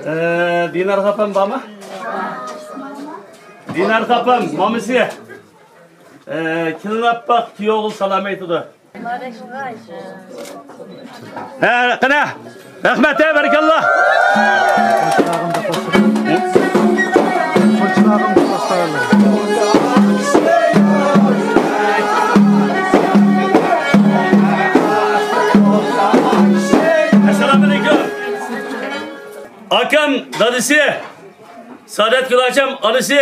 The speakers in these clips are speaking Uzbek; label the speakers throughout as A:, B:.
A: Dinar kapam bama? Dinar kapam, mamisi. Kilnappak kiyoğul salam aytıdı. Qana? Rahmat, barakallah. Akam dadısı, Saadet Gülaçam anısı,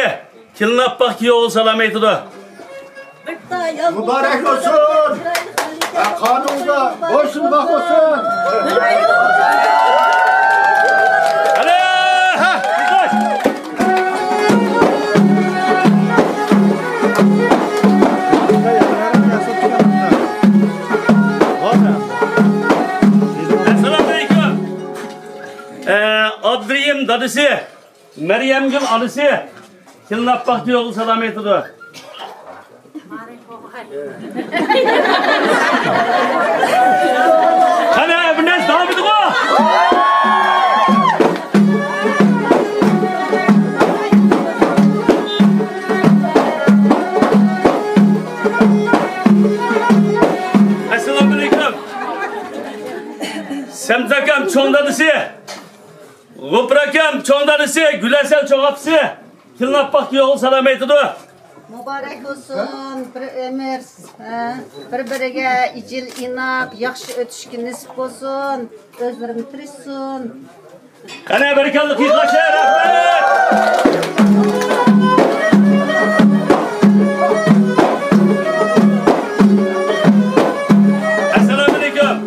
A: Kilnappak kiyoğul salam aytıdı.
B: Mübarek olsun. Kanunga boşunmak olsun.
A: Hadi, ha, dikkat. Selamünaleyküm. Abdurrahim dadısı, Meryem Gül anısı, Kilnappak kiyoğul salam aytıdı. Hadi bu ne devam ediyor? Assalamualaikum. Semtakam çoğundadısı, Guprakam çoğundadısı, Gülesel çoğapsı, Kilnappak yoğul salam aytıdı.
C: Mübarek olsun, bir ömür, bir-biriga icil inab, yaxshi o'tishga nisib bo'lsin, o'zlarini tirishsin.
A: Qani barakallah, qiyqashi, rahmat. Assalomu alaykum.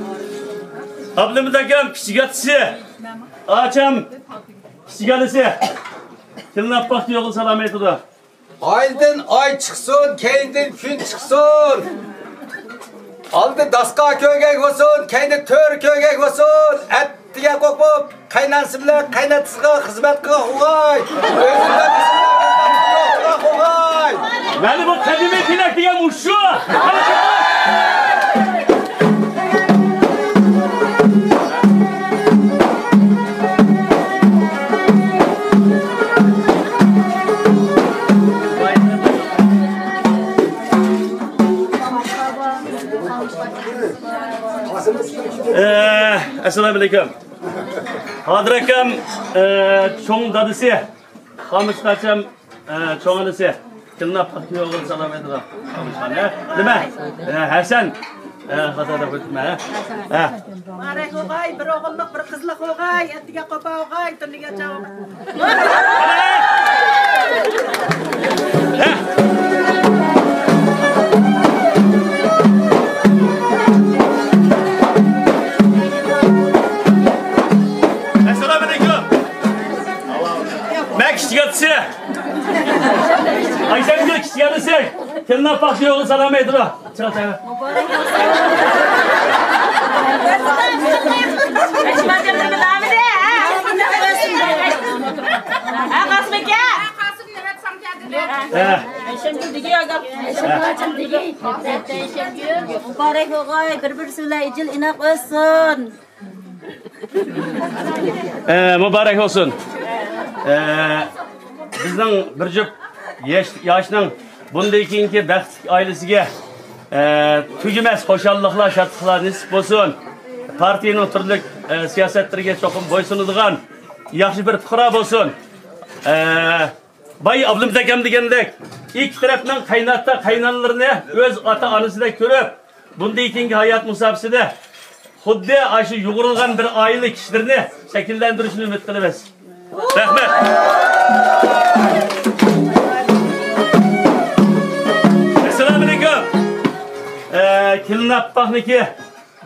A: Abdumid akam kichikatisi, acham kichikatisi. Kilnappak yo'g'il salom aytdi.
D: Aydan ay çıksın, keyinden gün çıksın. Aldı daska kögek olsun, kendi tör kögek olsun. Ettiye kokup, kaynansınlar, kaynatısına hizmet kıla huğay. Özünden hizmet kıla huğay.
A: Beni bu kadime tilak diye muşu. Assalamu alaykum. Hozir akam cho'ng dadisi, Xamishqacham cho'ng dadisi. Kilnappak yo'g'il salom aytadi. Nima? Hasan. Xatada o'tma.
E: Marek o'g'ay, bir o'g'illik, bir qizlik o'g'ay, etiga qopa o'g'ay, tiniga javob.
A: Kichikatisi. Ayşemgil kichikatisi. Kilnappak yo'g'il salom aytdi. Chiqat.
C: Mübarek o'g'ay, bir-birisi bilan ijil inoq o'ssin.
A: Mübarek olsun. Bizning bir jup yoshning bunday keyingi baxtli oilasiga tugimas xo'shalliklar, shodliklar nasib bo'lsin. Partiyaning turli siyosatlariga cho'qim bo'ysunadigan yaxshi bir fuqaro bo'lsin. Bay Abdumid akam degandek, ikki tarafning qaynota qaynonalarini o'z ota-onasida ko'rib, bunday keyingi hayot musofasida xuddi aşı yo'g'rilgan bir oila kishilarni shakllantirishni umid qilamiz. Rahmat. Assalomu alaykum. Kilnapakniki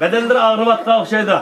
A: badanlar og'riyotgan o'xshaydi.